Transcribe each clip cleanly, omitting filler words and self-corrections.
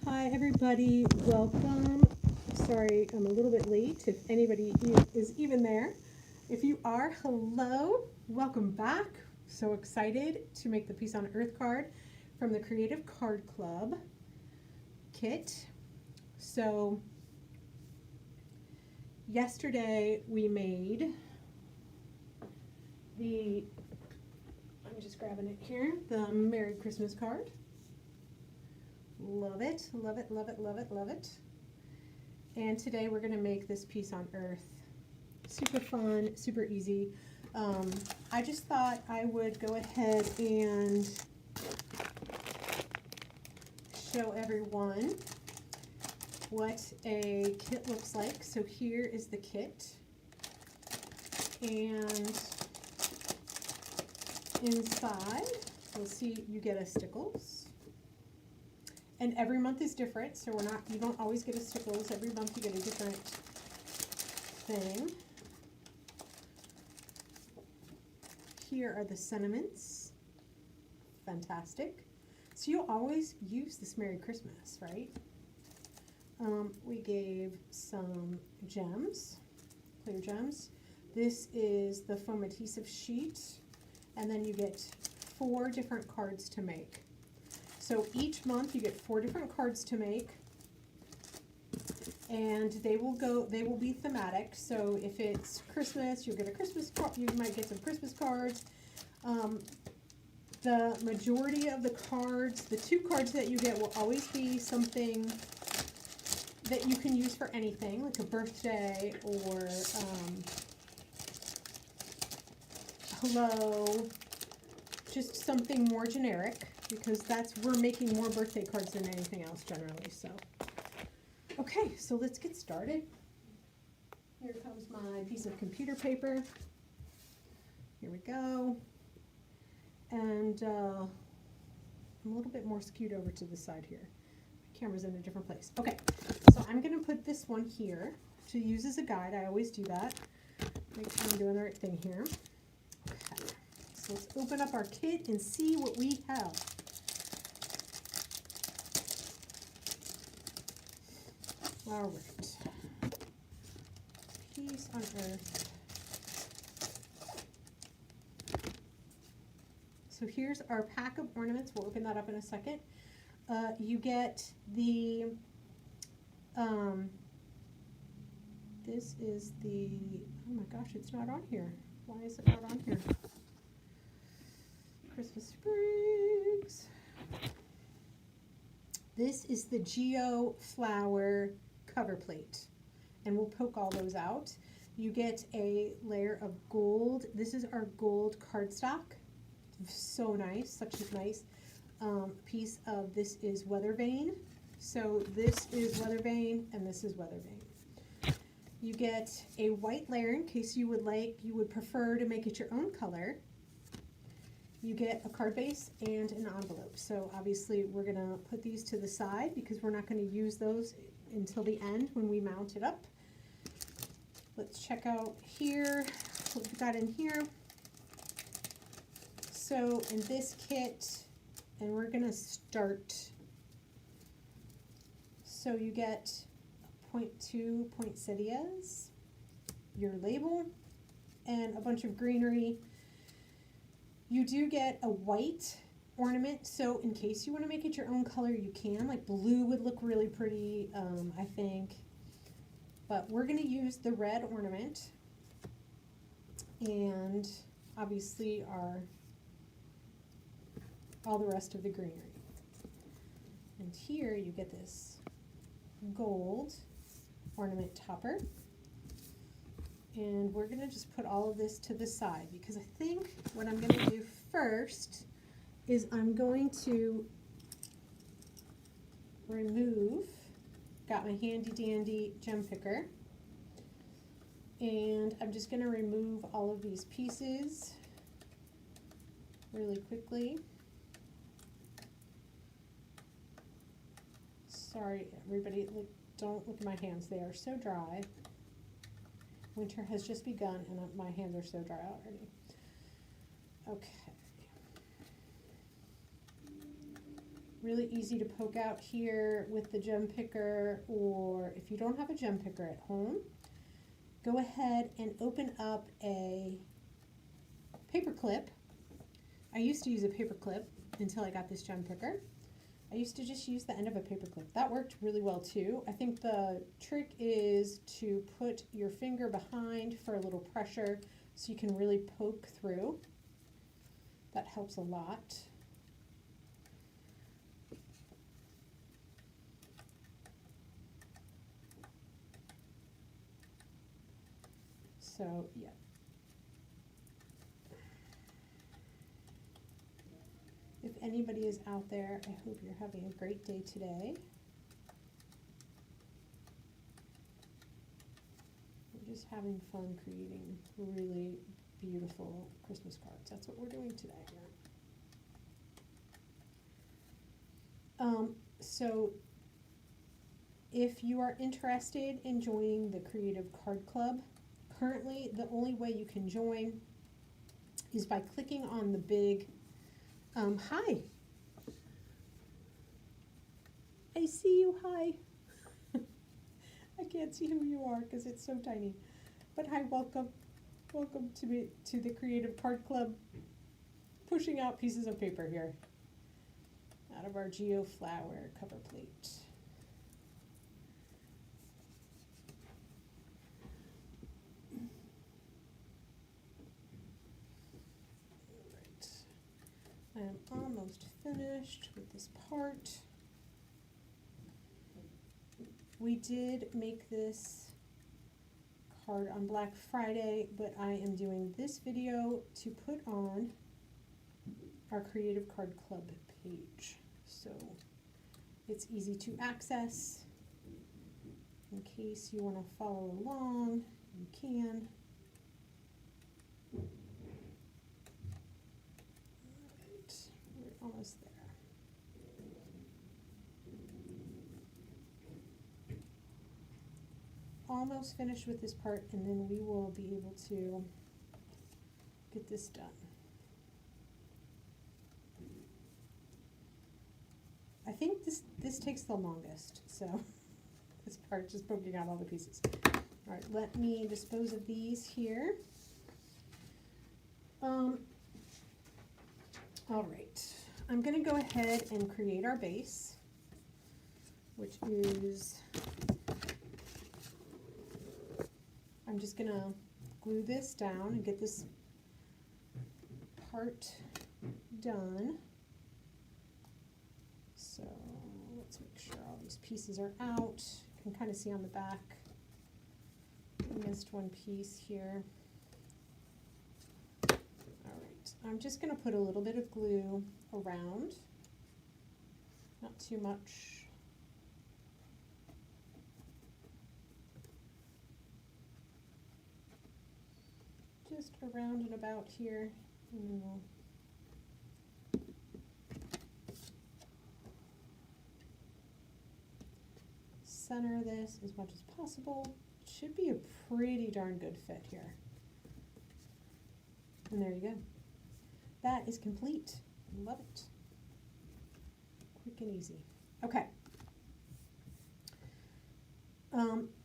Hi everybody, welcome. Sorry I'm a little bit late if anybody is even there. If you are, hello, welcome back. So excited to make the Peace on Earth card from the Creative Card Club kit. So yesterday we made I'm just grabbing it here, the Merry Christmas card. Love it, love it, love it, love it, love it. And today we're going to make this Peace on Earth. Super fun, super easy. I just thought I would go ahead and show everyone what a kit looks like. So here is the kit. And inside, you'll see you get a stickles. And every month is different, so you don't always get a stickles. Every month you get a different thing. Here are the sentiments. Fantastic. So you'll always use this Merry Christmas, right? We gave some gems, clear gems. This is the foam adhesive sheet, and then you get 4 different cards to make. So each month you get 4 different cards to make, and they will be thematic. So if it's Christmas, you'll get a Christmas card. You might get some Christmas cards. The majority of the cards, the 2 cards that you get, will always be something that you can use for anything, like a birthday or hello, just something more generic, because we're making more birthday cards than anything else generally. So okay, so let's get started. Here comes my piece of computer paper. Here we go. And I'm a little bit more skewed over to the side here. My camera's in a different place. Okay, so I'm going to put this one here to use as a guide. I always do that. Make sure I'm doing the right thing here. Okay, so let's open up our kit and see what we have. All right. Peace on Earth. So here's our pack of ornaments. We'll open that up in a second. You get the, this is the, oh my gosh, it's not on here. Why is it not on here? Christmas sprigs. This is the Geo Flower cover plate, and we'll poke all those out. You get a layer of gold. This is our gold cardstock. So nice, such a nice piece of, this is weather vane. So this is weather vane and this is weather vane. You get a white layer in case you would prefer to make it your own color. You get a card base and an envelope. So obviously we're gonna put these to the side because we're not gonna use those until the end when we mount it up. Let's check out here what we've got in here. So in this kit, and we're gonna start, so you get 0.2 poinsettias, your label, and a bunch of greenery. You do get a white ornament, so in case you want to make it your own color, you can. Like blue would look really pretty, I think. But we're going to use the red ornament, and obviously all the rest of the greenery. And here you get this gold ornament topper. And we're going to just put all of this to the side, because I think what I'm going to do first is I'm going to remove, got my handy dandy gem picker, and I'm just going to remove all of these pieces really quickly. Sorry everybody, don't look at my hands, they are so dry. Winter has just begun and my hands are so dry already. Okay. Really easy to poke out here with the gem picker, or if you don't have a gem picker at home, go ahead and open up a paper clip. I used to use a paper clip until I got this gem picker. I used to just use the end of a paper clip. That worked really well too. I think the trick is to put your finger behind for a little pressure so you can really poke through. That helps a lot. So, yeah. If anybody is out there, I hope you're having a great day today. We're just having fun creating really beautiful Christmas cards. That's what we're doing today. So if you are interested in joining the Creative Card Club, currently the only way you can join is by clicking on the big hi. I see you, hi. I can't see who you are because it's so tiny. But hi, welcome. Welcome to the Creative Card Club. Pushing out pieces of paper here out of our Geo Flower cover plate. I am almost finished with this part. We did make this card on Black Friday, but I am doing this video to put on our Creative Card Club page. So it's easy to access. In case you want to follow along, you can. Almost there. Almost finished with this part, and then we will be able to get this done. I think this takes the longest, so this part just poking out all the pieces. All right, let me dispose of these here. All right. I'm going to go ahead and create our base, which is, I'm just going to glue this down and get this part done. So let's make sure all these pieces are out. You can kind of see on the back, I missed one piece here. I'm just going to put a little bit of glue around, not too much. Just around and about here, and then we'll center this as much as possible. It should be a pretty darn good fit here. And there you go. That is complete. Love it. Quick and easy. Okay.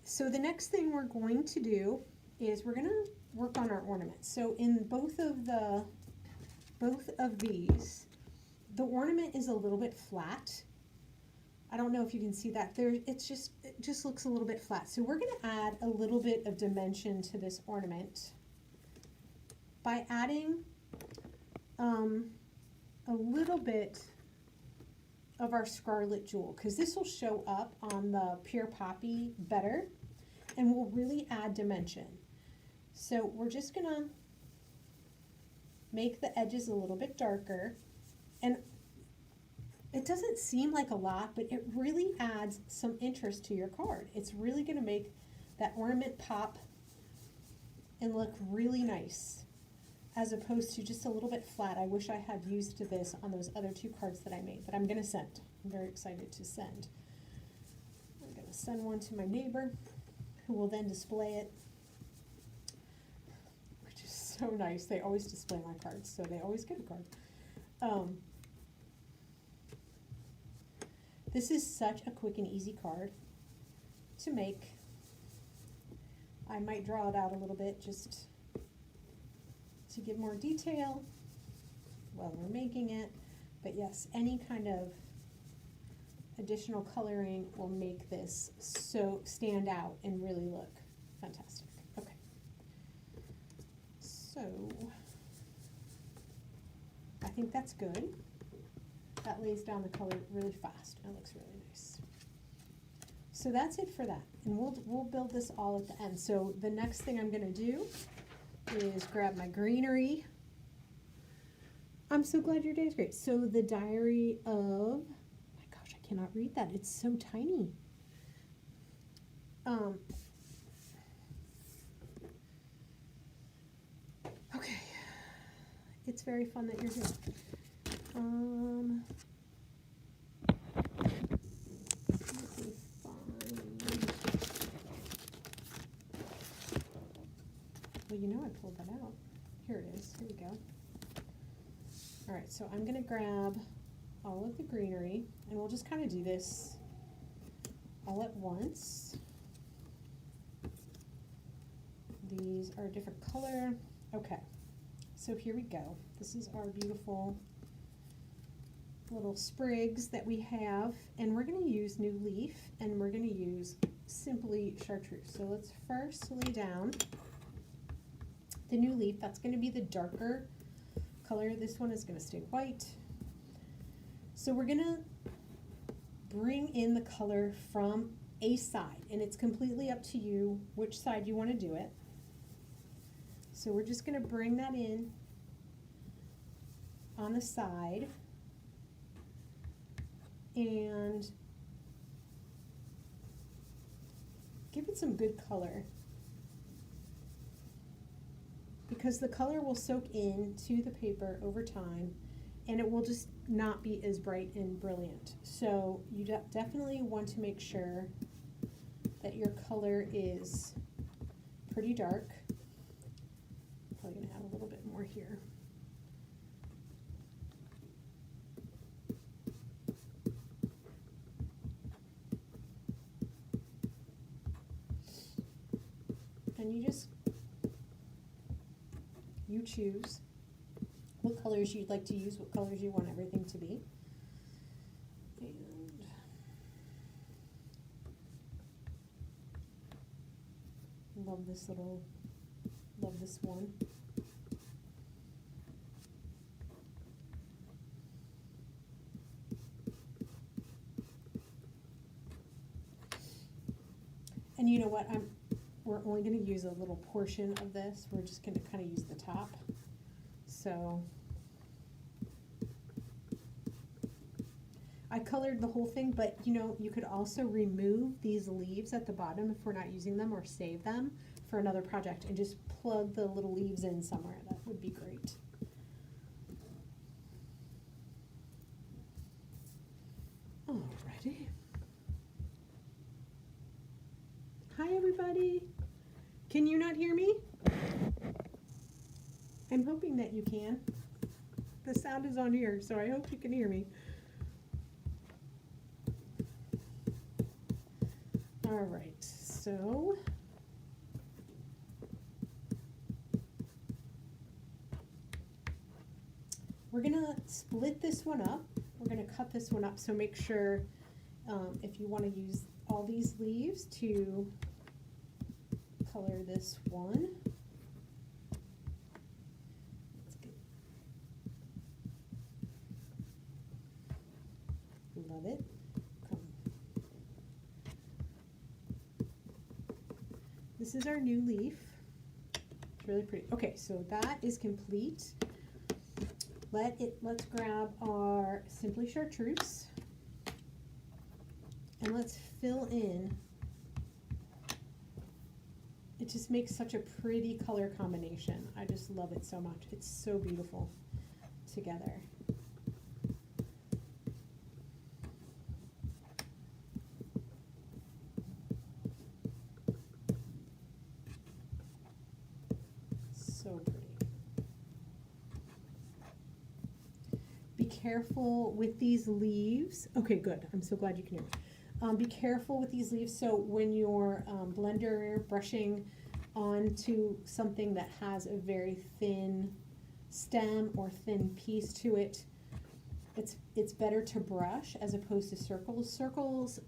So the next thing we're going to do is we're going to work on our ornaments. So in both of these, the ornament is a little bit flat. I don't know if you can see that. It just looks a little bit flat. So we're going to add a little bit of dimension to this ornament by adding a little bit of our scarlet jewel, because this will show up on the pure poppy better and will really add dimension. So we're just gonna make the edges a little bit darker, and it doesn't seem like a lot, but it really adds some interest to your card. It's really gonna make that ornament pop and look really nice, as opposed to just a little bit flat. I wish I had used this on those other two cards that I made, but I'm going to send. I'm very excited to send. I'm going to send one to my neighbor, who will then display it, which is so nice. They always display my cards, so they always get a card. This is such a quick and easy card to make. I might draw it out a little bit just to give more detail while we're making it. But yes, any kind of additional coloring will make this so stand out and really look fantastic. Okay. So I think that's good. That lays down the color really fast. It looks really nice. So that's it for that. And we'll build this all at the end. So the next thing I'm going to do is grab my greenery. I'm so glad your day is great. So the diary of, my gosh, I cannot read that. It's so tiny. Okay. It's very fun that you're here. Let me find. Well, you know I pulled that out. Here it is. Here we go. All right, so I'm going to grab all of the greenery, and we'll just kind of do this all at once. These are a different color. Okay, so here we go. This is our beautiful little sprigs that we have, and we're going to use New Leaf, and we're going to use simply chartreuse. So let's first lay down the New Leaf. That's going to be the darker color. This one is going to stay white. So we're going to bring in the color from a side, and it's completely up to you which side you want to do it. So we're just going to bring that in on the side and give it some good color, because the color will soak into the paper over time and it will just not be as bright and brilliant. So you definitely want to make sure that your color is pretty dark. Probably going to add a little bit more here. And you choose what colors you'd like to use, what colors you want everything to be. And love this one. And you know what? We're only going to use a little portion of this. We're just going to kind of use the top. So I colored the whole thing, but you know, you could also remove these leaves at the bottom if we're not using them, or save them for another project and just plug the little leaves in somewhere. That would be great. Alrighty. Hi everybody. Can you not hear me? I'm hoping that you can. The sound is on here, so I hope you can hear me. All right, so we're gonna split this one up. We're gonna cut this one up, so make sure if you want to use all these leaves to color this one. Love it. This is our new leaf. It's really pretty. Okay, so that is complete. Let's grab our Simply Chartreuse and let's fill in. It just makes such a pretty color combination. I just love it so much. It's so beautiful together. So pretty. Be careful with these leaves. Okay, good. I'm so glad you can hear me. Be careful with these leaves. So when you're blender brushing onto something that has a very thin stem or thin piece to it, it's better to brush as opposed to circles. Circles,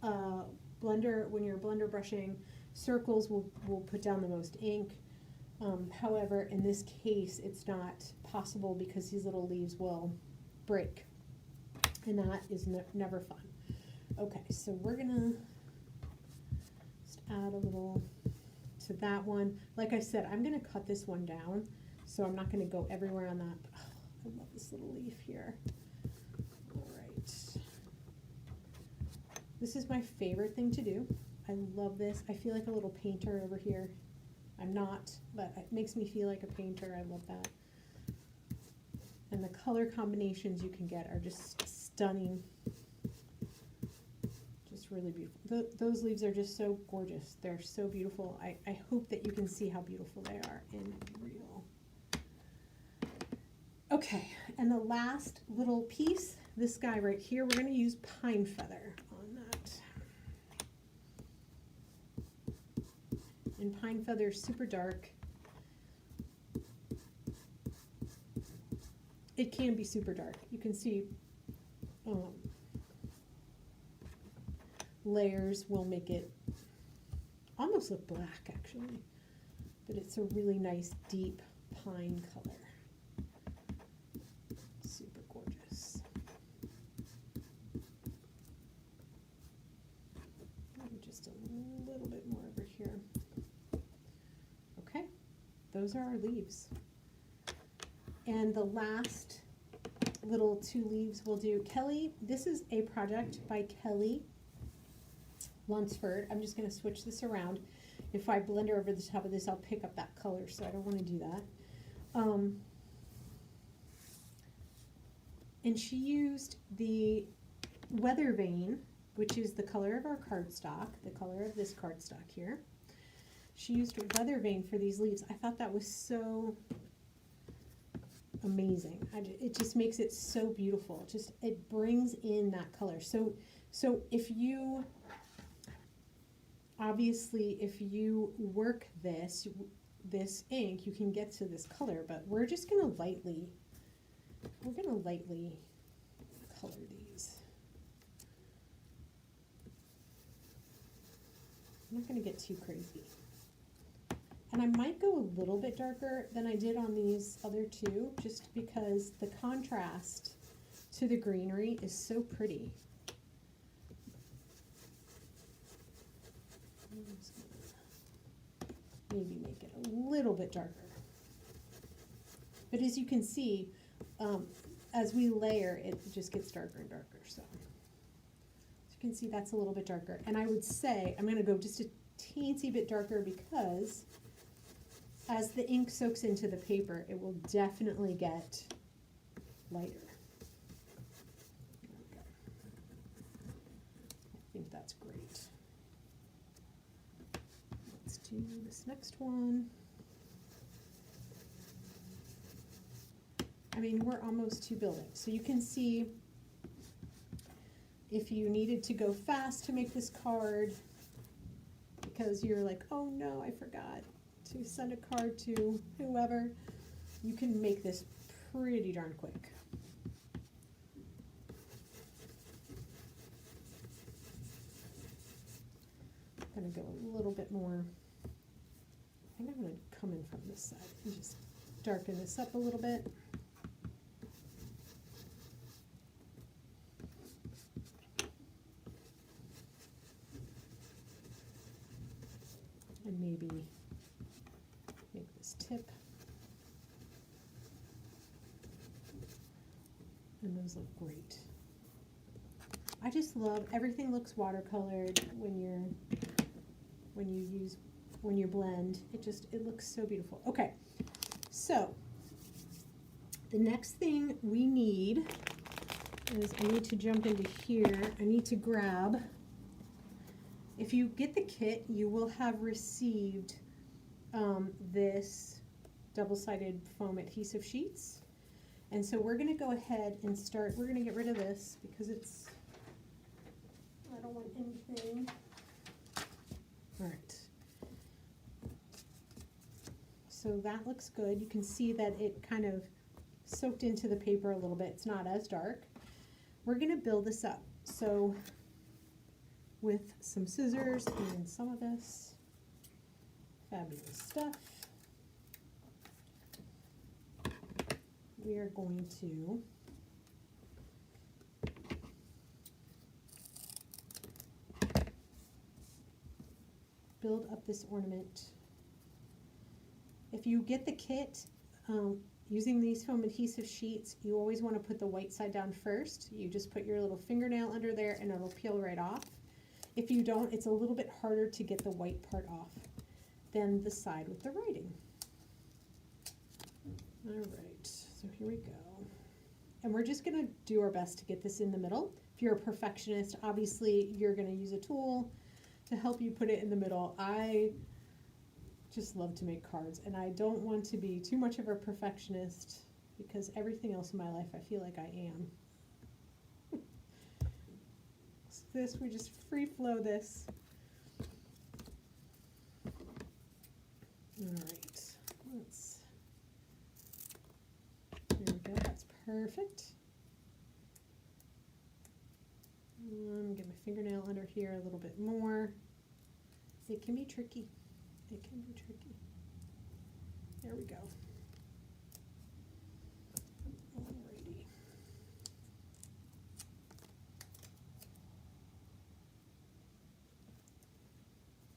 when you're blender brushing, circles will put down the most ink. However, in this case, it's not possible because these little leaves will break, and that is never fun. Okay, so we're gonna just add a little to that one. Like I said, I'm gonna cut this one down, so I'm not gonna go everywhere on that. Oh, I love this little leaf here. All right. This is my favorite thing to do. I love this. I feel like a little painter over here. I'm not, but it makes me feel like a painter. I love that. And the color combinations you can get are just stunning. Just really beautiful. Those leaves are just so gorgeous. They're so beautiful. I hope that you can see how beautiful they are in real. Okay, and the last little piece, this guy right here, we're going to use pine feather on that. And pine feather is super dark. It can be super dark. You can see layers will make it almost look black actually, but it's a really nice deep pine color. Super gorgeous. Maybe just a little bit more over here. Okay, those are our leaves. And the last little 2 leaves we'll do. Kelly, this is a project by Kelly Lunsford. I'm just going to switch this around. If I blender over the top of this, I'll pick up that color, so I don't want to do that. And she used the Weather Vane, which is the color of our cardstock, the color of this cardstock here. She used Weather Vane for these leaves. I thought that was so amazing. It just makes it so beautiful. It brings in that color. So if you obviously if you work this ink, you can get to this color, but we're just gonna lightly color these. I'm not gonna get too crazy. And I might go a little bit darker than I did on these other 2, just because the contrast to the greenery is so pretty. I'm just gonna maybe make it a little bit darker. But as you can see, as we layer, it just gets darker and darker. So as you can see, that's a little bit darker. And I would say I'm going to go just a teensy bit darker because as the ink soaks into the paper, it will definitely get lighter. Okay. I think that's great. Let's do this next one. I mean, we're almost to building. So you can see if you needed to go fast to make this card because you're like, oh no, I forgot to send a card to whoever, you can make this pretty darn quick. I'm going to go a little bit more. I think I'm going to come in from this side and just darken this up a little bit. And maybe make this tip. And those look great. I just love, everything looks watercolored when you blend. It looks so beautiful. Okay, so the next thing we need is I need to jump into here. I need to grab, if you get the kit, you will have received this double-sided foam adhesive sheets. And so we're going to go ahead and start, we're going to get rid of this because it's, I don't want anything. All right. So that looks good. You can see that it kind of soaked into the paper a little bit. It's not as dark. We're going to build this up. So with some scissors and some of this fabulous stuff, we are going to build up this ornament. If you get the kit using these foam adhesive sheets, you always want to put the white side down first. You just put your little fingernail under there and it'll peel right off. If you don't, it's a little bit harder to get the white part off than the side with the writing. All right, so here we go. And we're just going to do our best to get this in the middle. If you're a perfectionist, obviously you're going to use a tool to help you put it in the middle. I just love to make cards, and I don't want to be too much of a perfectionist because everything else in my life I feel like I am. So this, we just free flow this. All right, there we go, that's perfect. Get my fingernail under here a little bit more. It can be tricky. It can be tricky. There we go. Alrighty.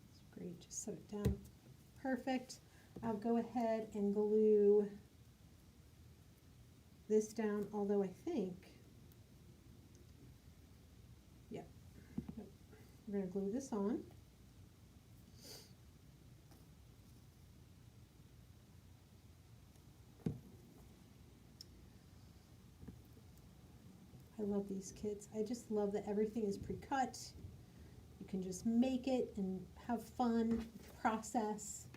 That's great. Just set it down. Perfect. I'll go ahead and glue this down, although I think, yeah, we're going to glue this on. I love these kits. I just love that everything is pre-cut. You can just make it and have fun with the process.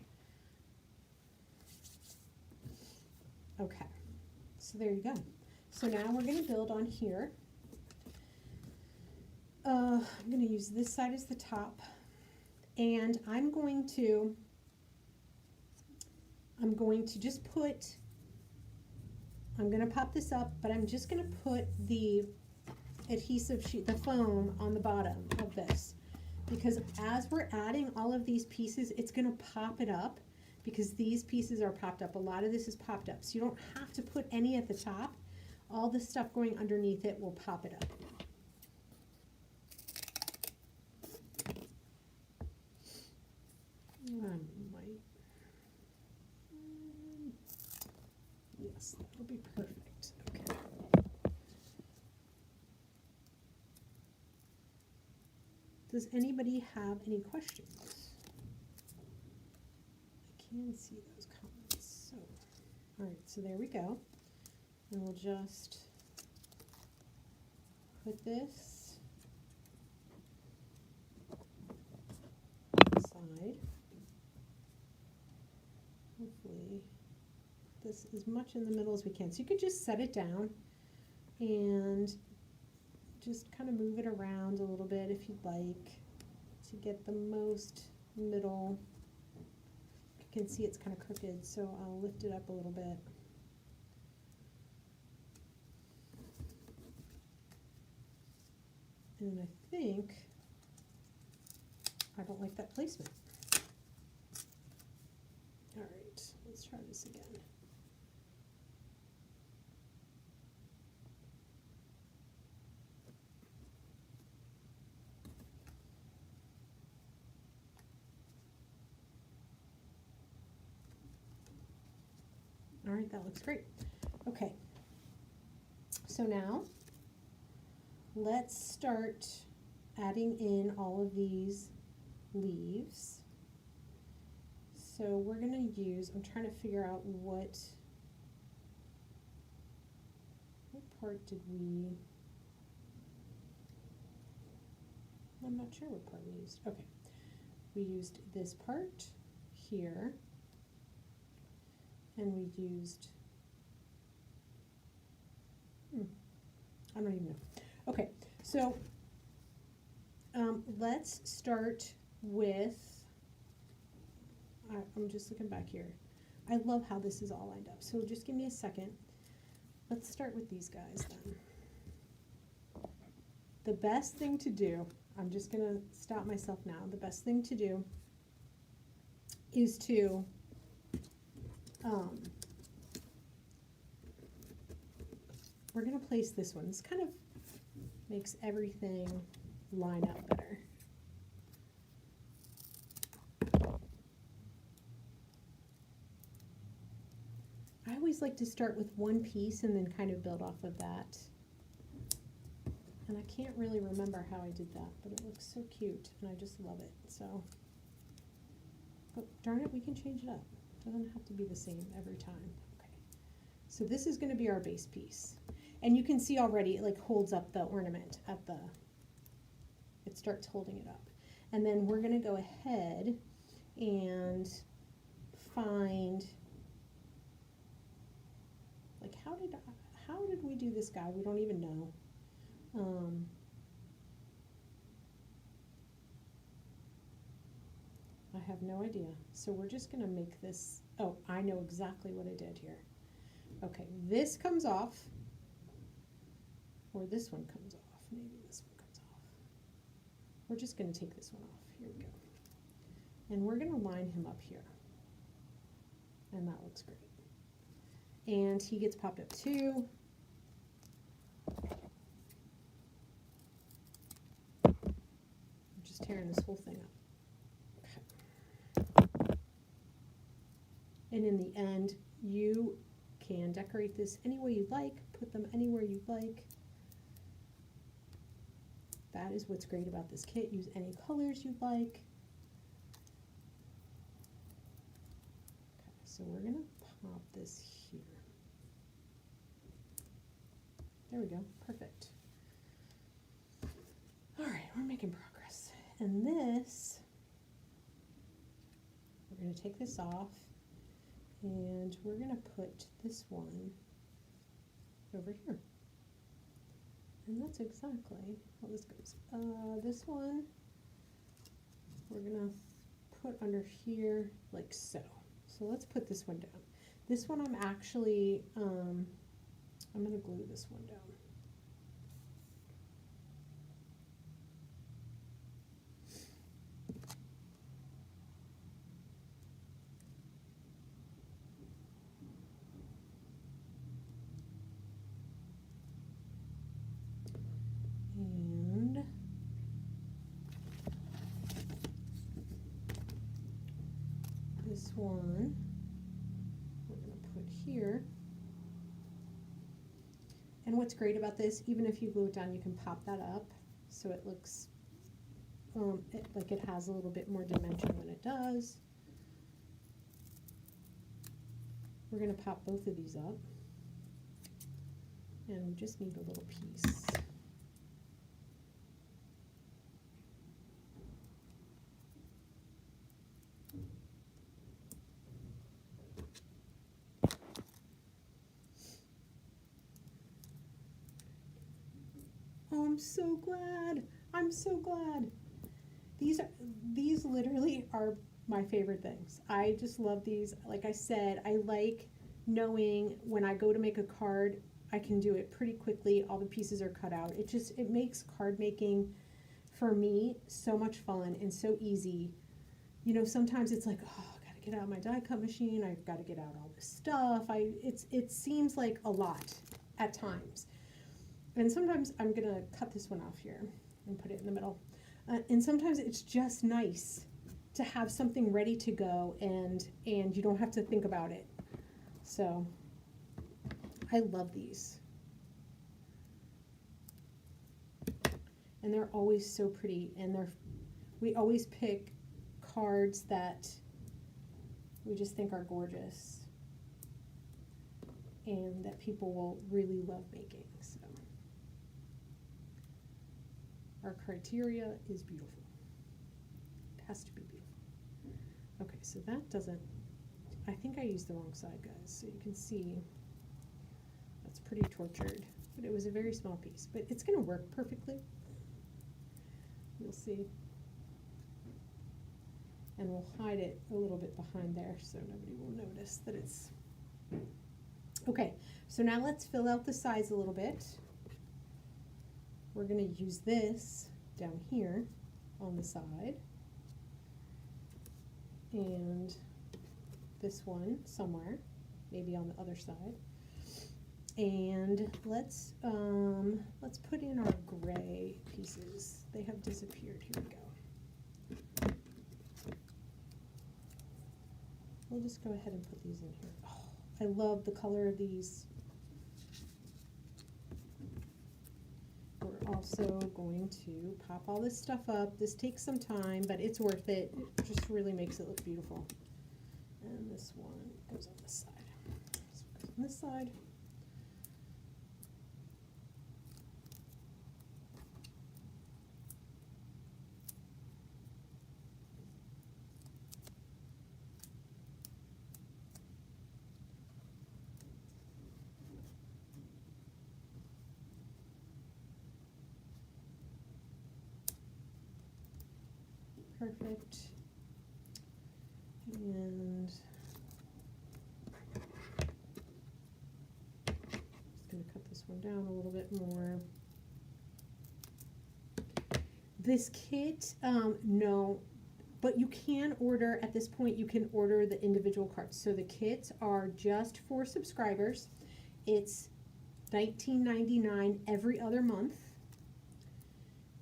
Okay, so there you go. So now we're going to build on here. I'm going to use this side as the top, and I'm going to just put, I'm going to pop this up, but I'm just going to put the adhesive sheet, the foam, on the bottom of this, because as we're adding all of these pieces, it's going to pop it up, because these pieces are popped up. A lot of this is popped up, so you don't have to put any at the top. All the stuff going underneath it will pop it up. Yes, that will be perfect. Okay. Does anybody have any questions? I can see those comments. So, all right, so there we go. And we'll just put this aside. Hopefully this as much in the middle as we can. So you could just set it down and just kind of move it around a little bit if you'd like to get the most middle. You can see it's kind of crooked, so I'll lift it up a little bit. And I think I don't like that placement. All right, let's try this again. All right, that looks great. Okay, so now let's start adding in all of these leaves. So we're going to use, I'm trying to figure out what part did we, I'm not sure what part we used. Okay, we used this part here, and we used I don't even know. Okay, so let's start with, I'm just looking back here. I love how this is all lined up. So just give me a second. Let's start with these guys then. The best thing to do, I'm just going to stop myself now. The best thing to do is to we're going to place this one. This kind of makes everything line up better. I always like to start with one piece and then kind of build off of that. And I can't really remember how I did that, but it looks so cute and I just love it. So, oh, darn it, we can change it up. It doesn't have to be the same every time. Okay. So this is going to be our base piece. And you can see already it like holds up the ornament at the, it starts holding it up. And then we're going to go ahead and find, like, how did we do this guy? We don't even know. I have no idea. So we're just going to make this, oh, I know exactly what I did here. Okay, this comes off, or this one comes off. Maybe this one comes off. We're just going to take this one off. Here we go. And we're going to line him up here. And that looks great. And he gets popped up too. I'm just tearing this whole thing up. Okay. And in the end, you can decorate this any way you'd like, put them anywhere you'd like. That is what's great about this kit. Use any colors you'd like. Okay, so we're going to pop this here. There we go, perfect. All right, we're making progress. And this, we're going to take this off and we're going to put this one over here. And that's exactly how this goes. This one, we're going to put under here like so. So let's put this one down. This one I'm actually, I'm going to glue this one down. And this one we're going to put here. And what's great about this, even if you glue it down, you can pop that up so it looks like it has a little bit more dimension than it does. We're going to pop both of these up. And we just need a little piece. Oh, I'm so glad. I'm so glad. These literally are my favorite things. I just love these. Like I said, I like knowing when I go to make a card, I can do it pretty quickly. All the pieces are cut out. It makes card making for me so much fun and so easy. You know, sometimes it's like, oh, I gotta get out my die cut machine. I've got to get out all this stuff. It seems like a lot at times. And sometimes I'm going to cut this one off here and put it in the middle. And sometimes it's just nice to have something ready to go and you don't have to think about it. So I love these. And they're always so pretty. And we always pick cards that we just think are gorgeous and that people will really love making. So our criteria is beautiful. It has to be beautiful. Okay, so that doesn't, I think I used the wrong side, guys. So you can see that's pretty tortured. but it was a very small piece, but it's going to work perfectly. You'll see. And we'll hide it a little bit behind there so nobody will notice that it's... Okay, so now let's fill out the sides a little bit. We're going to use this down here on the side, and this one somewhere, maybe on the other side. And let's put in our gray pieces. They have disappeared. Here we go. We'll just go ahead and put these in here. Oh, I love the color of these. We're also going to pop all this stuff up. This takes some time, but it's worth it. It just really makes it look beautiful. And this one goes on this side. This one goes on this side. Perfect. And just going to cut this one down a little bit more. This kit, no, but you can order, at this point, you can order the individual cards. So the kits are just for subscribers. It's $19.99 every other month.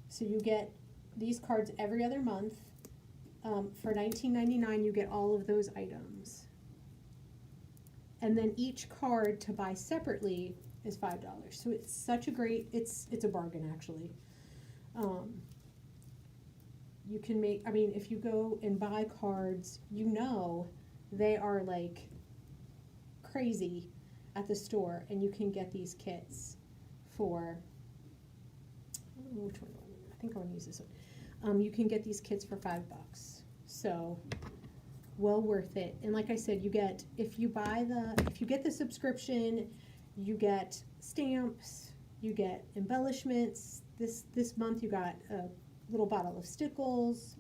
So you get these cards every other month. For $19.99, you get all of those items. And then each card to buy separately is $5. So it's such a great, it's a bargain actually. You can make, I mean, if you go and buy cards, you know they are like crazy at the store, and you can get these kits for, I don't know which one, I think I want to use this one. You can get these kits for $5. So well worth it. And like I said, you get, if you get the subscription, you get stamps, you get embellishments. This month you got a little bottle of stickles.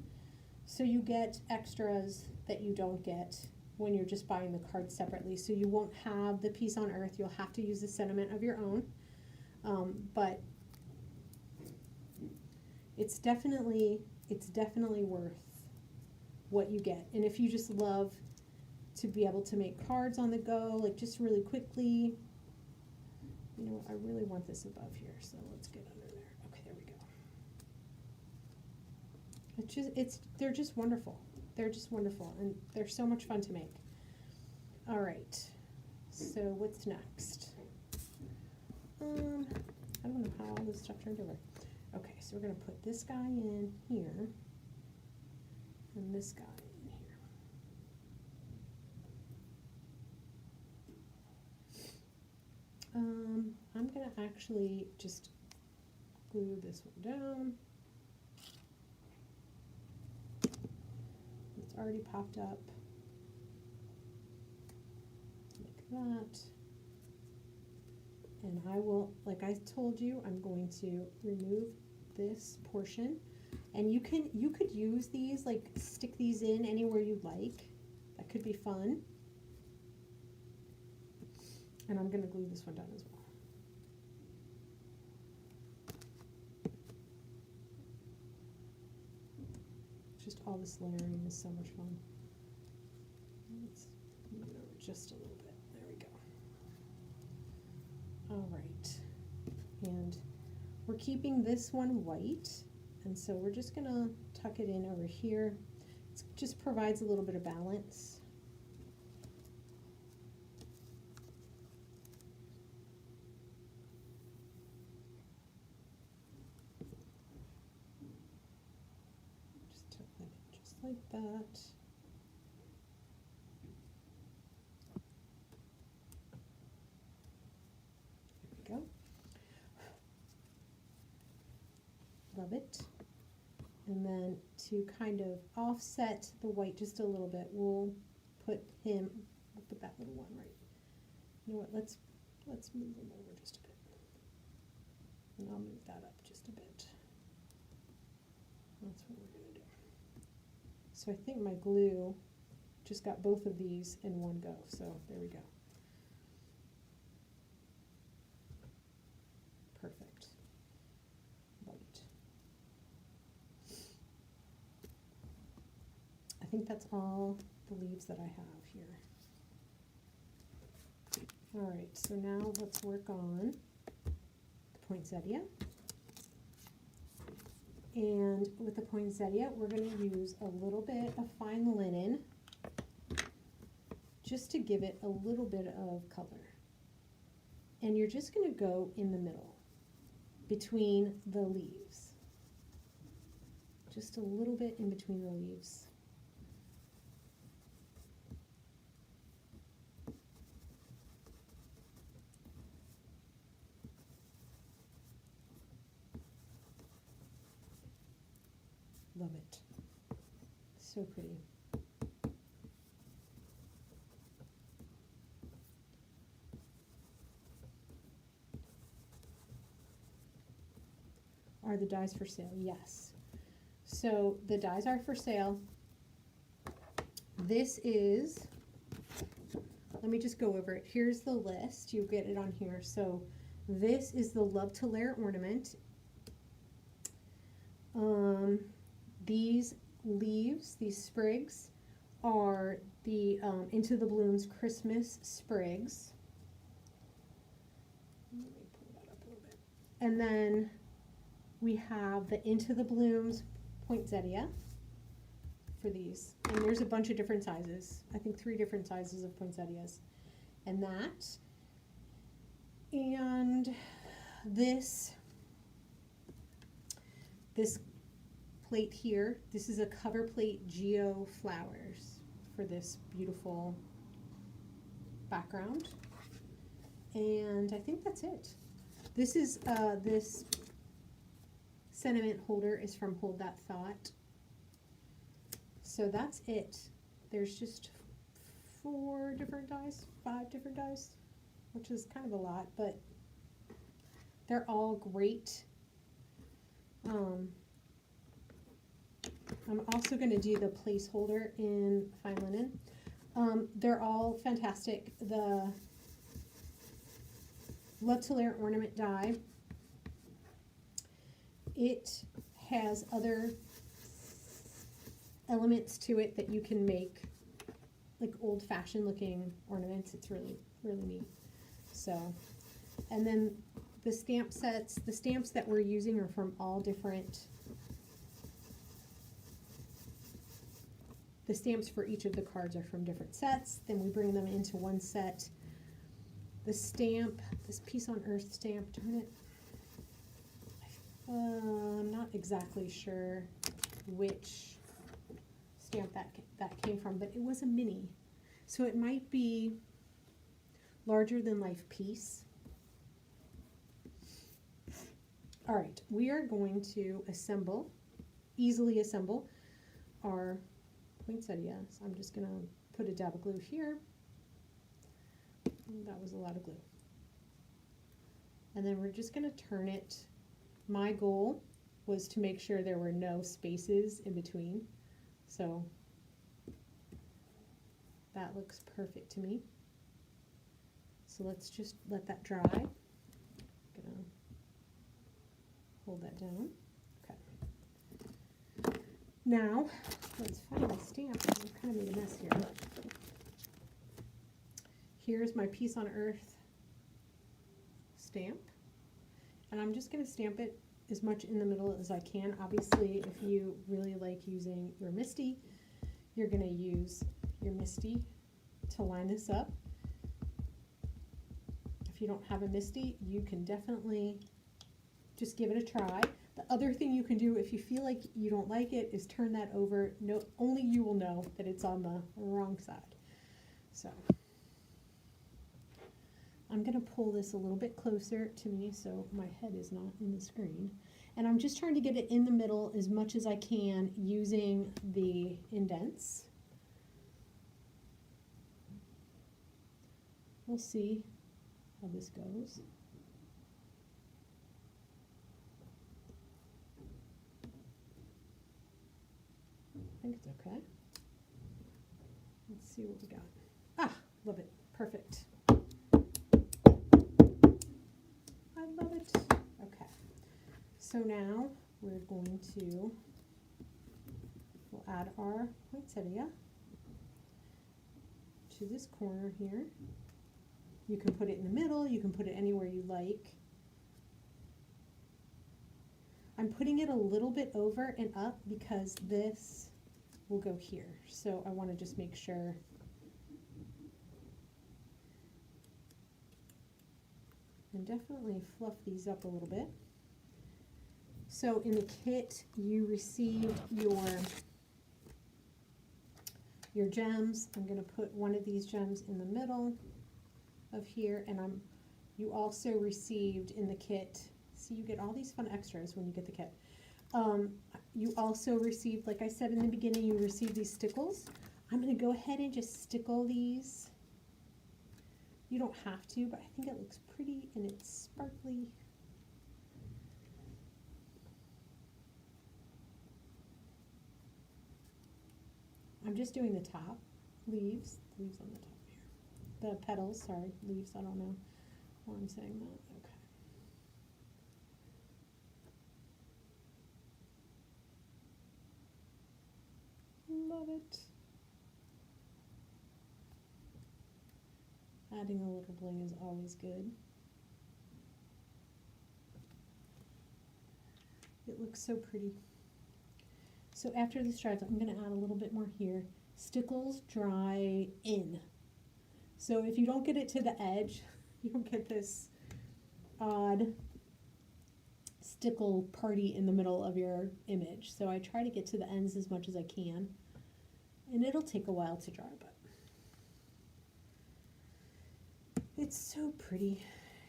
So you get extras that you don't get when you're just buying the cards separately. So you won't have the Peace on Earth. You'll have to use the sentiment of your own. But it's definitely worth what you get. And if you just love to be able to make cards on the go, like just really quickly, you know, I really want this above here, so let's get under there. Okay, there we go. They're just wonderful. They're just wonderful, and they're so much fun to make. All right, so what's next? I don't know how all this stuff turned over. Okay, so we're going to put this guy in here and this guy in here. I'm going to actually just glue this one down. It's already popped up like that. And I will, like I told you, I'm going to remove this portion. And you could use these, like stick these in anywhere you'd like. That could be fun. And I'm going to glue this one down as well. Just all this layering is so much fun. Let's move it over just a little bit. There we go. All right. And we're keeping this one white. And so we're just going to tuck it in over here. It just provides a little bit of balance. Just tuck that in just like that. There we go. Love it. And then to kind of offset the white just a little bit, we'll put that little one right. You know what, let's move him over just a bit. And I'll move that up just a bit. That's what we're going to do. So I think my glue just got both of these in one go. So there we go. Perfect. Love it. I think that's all the leaves that I have here. All right, so now let's work on the poinsettia. And with the poinsettia, we're going to use a little bit of fine linen just to give it a little bit of color. And you're just going to go in the middle between the leaves. Just a little bit in between the leaves. Love it. So pretty. Are the dies for sale? Yes. So the dies are for sale. This is, let me just go over it. Here's the list. You get it on here. So this is the Love to Layer ornament. These leaves, these sprigs, are the Into the Blooms Christmas sprigs. Let me pull that up a little bit. And then we have the Into the Blooms poinsettia for these. And there's a bunch of different sizes. I think 3 different sizes of poinsettias. And that. And this plate here, this is a cover plate geo flowers for this beautiful background. And I think that's it. This is this sentiment holder is from Hold That Thought. So that's it. There's just 4 different dies, 5 different dies, which is kind of a lot, but they're all great. I'm also going to do the placeholder in fine linen. They're all fantastic. The Love to Layer ornament die, it has other elements to it that you can make like old-fashioned looking ornaments. It's really, really neat. So, and then the stamp sets, the stamps that we're using are from all different, the stamps for each of the cards are from different sets. Then we bring them into one set. The stamp, this Peace on Earth stamp, darn it. I'm not exactly sure which stamp that came from, but it was a mini. So it might be Larger Than Life Peace. All right, we are going to easily assemble our poinsettia. So I'm just going to put a dab of glue here. That was a lot of glue. And then we're just going to turn it. My goal was to make sure there were no spaces in between. So that looks perfect to me. So let's just let that dry. I'm gonna hold that down. Okay. Now let's find my stamp. I kind of made a mess here. Here's my Peace on Earth stamp. And I'm just going to stamp it as much in the middle as I can. Obviously, if you really like using your Misty, you're going to use your Misty to line this up. If you don't have a Misty, you can definitely just give it a try. The other thing you can do if you feel like you don't like it is turn that over. No, only you will know that it's on the wrong side. So I'm going to pull this a little bit closer to me so my head is not in the screen. And I'm just trying to get it in the middle as much as I can using the indents. We'll see how this goes. think it's okay. Let's see what we got. Ah, love it. Perfect. I love it. Okay. So now we're going to, we'll add our poinsettia to this corner here. You can put it in the middle, you can put it anywhere you like. I'm putting it a little bit over and up because this will go here. So I want to just make sure and definitely fluff these up a little bit. So in the kit you received your gems. I'm going to put one of these gems in the middle of here, and you also received in the kit, see, you get all these fun extras when you get the kit. You also received, like I said in the beginning, you received these stickles. I'm going to go ahead and just stickle these. You don't have to, but I think it looks pretty and it's sparkly. I'm just doing the top leaves on the top here. The petals, sorry, leaves, I don't know why I'm saying that. Okay. Love it. Adding a little bling is always good. It looks so pretty. So after this dries, I'm going to add a little bit more here. Stickles dry in. So if you don't get it to the edge, you'll get this odd stickle party in the middle of your image. So I try to get to the ends as much as I can. And it'll take a while to dry, but it's so pretty.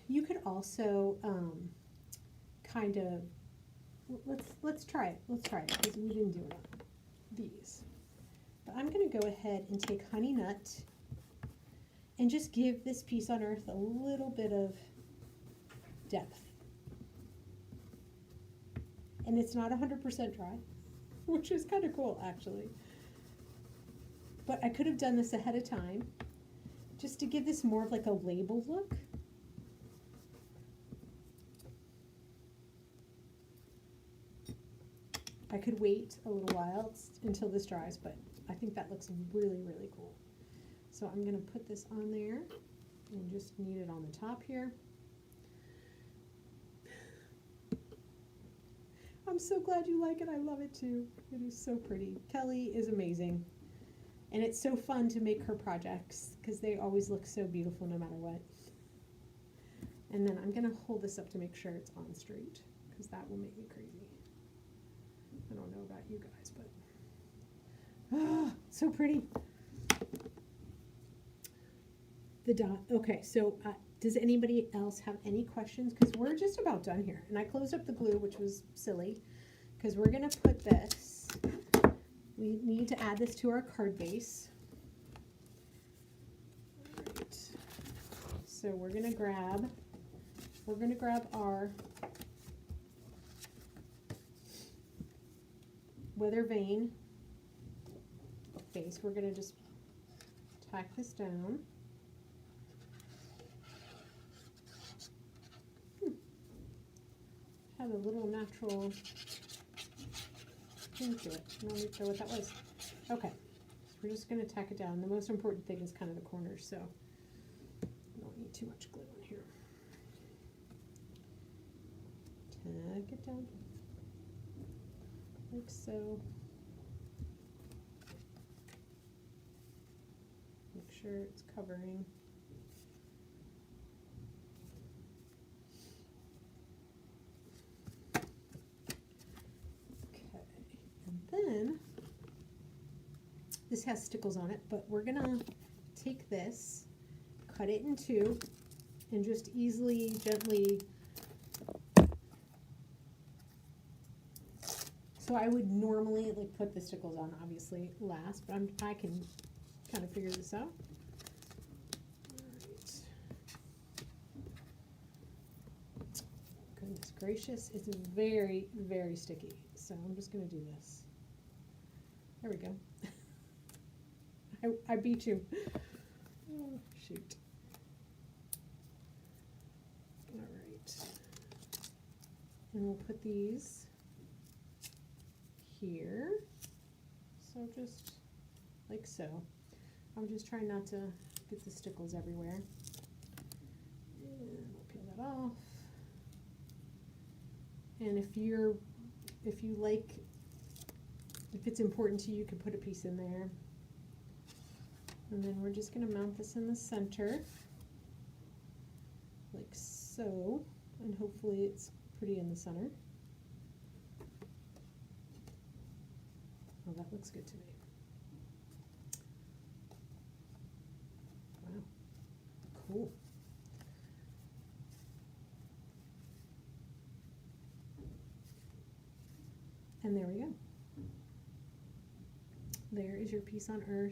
You could also kind of, let's try it. Let's try it because we didn't do it on these. But I'm going to go ahead and take Honey Nut and just give this piece on earth a little bit of depth. And it's not 100% dry, which is kind of cool actually. But I could have done this ahead of time just to give this more of like a label look. I could wait a little while until this dries, but I think that looks really, really cool. So I'm going to put this on there and just knead it on the top here. I'm so glad you like it. I love it too. It is so pretty. Kelly is amazing. And it's so fun to make her projects because they always look so beautiful no matter what. And then I'm going to hold this up to make sure it's on straight because that will make me crazy. I don't know about you guys, but so pretty. The dot. Okay, so does anybody else have any questions? Because we're just about done here. And I closed up the glue, which was silly, because we're going to put this, we need to add this to our card base. All right. So we're going to grab our weather vane base. We're going to just tack this down. Had a little natural thing to it. I'm not really sure what that was. Okay, so we're just going to tack it down. The most important thing is kind of the corners, so I don't need too much glue in here. Tack it down like so. Make sure it's covering. Then this has stickles on it, but we're gonna take this, cut it in two, and just easily, gently. So I would normally like put the stickles on obviously last, but I can kind of figure this out. All right. Goodness gracious, it's very, very sticky. So I'm just gonna do this. There we go. I beat you. Oh, shoot. All right. And we'll put these here. So just like so. I'm just trying not to get the stickles everywhere. And we'll peel that off. And if it's important to you, you can put a piece in there. And then we're just going to mount this in the center, like so, and hopefully it's pretty in the center. Oh, that looks good to me. Wow, cool. And there we go. There is your Peace on Earth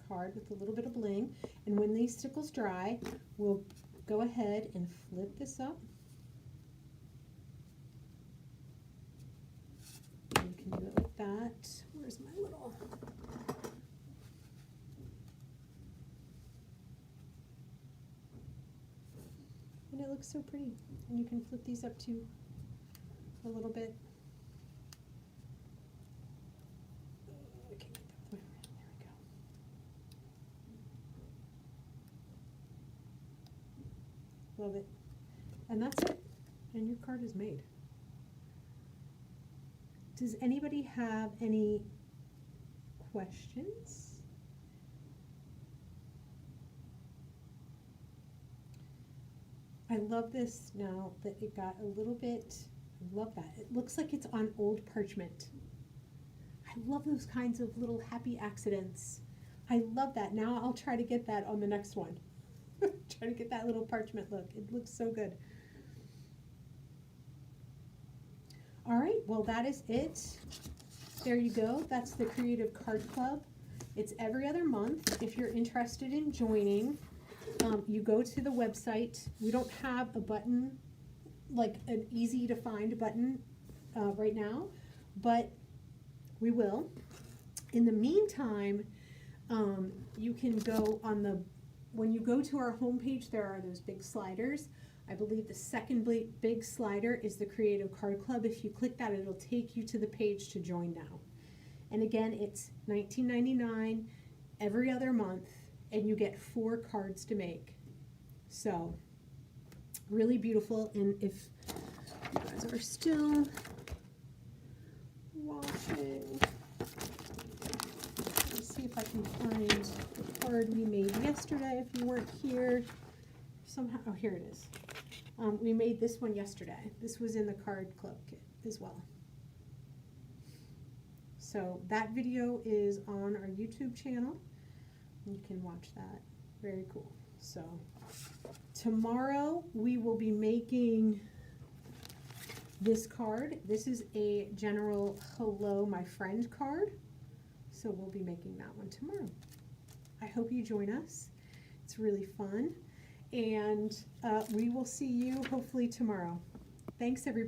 card with a little bit of bling. And when these stickles dry, we'll go ahead and flip this up. And you can do it like that. Where's my little... And it looks so pretty. And you can flip these up too a little bit. Love it. And that's it. And your card is made. Does anybody have any questions? I love this now that it got a little bit, I love that. It looks like it's on old parchment. I love those kinds of little happy accidents. I love that. Now I'll try to get that on the next one. Try to get that little parchment look. It looks so good. All right, well that is it. There you go. That's the Creative Card Club. It's every other month. If you're interested in joining, you go to the website. We don't have a button, like an easy to find button right now, but we will. In the meantime, you can go on the when you go to our homepage, there are those big sliders. I believe the second big slider is the Creative Card Club. If you click that, it'll take you to the page to join now. And again, it's $19.99 every other month, and you get 4 cards to make. So, really beautiful. And if you guys are still watching, see if I can find the card we made yesterday if you weren't here. Somehow, oh, here it is. We made this one yesterday. This was in the card club kit as well. So that video is on our YouTube channel. You can watch that. Very cool. So tomorrow we will be making this card. This is a general hello my friend card. So we'll be making that one tomorrow. I hope you join us. It's really fun. And we will see you hopefully tomorrow. Thanks, everybody.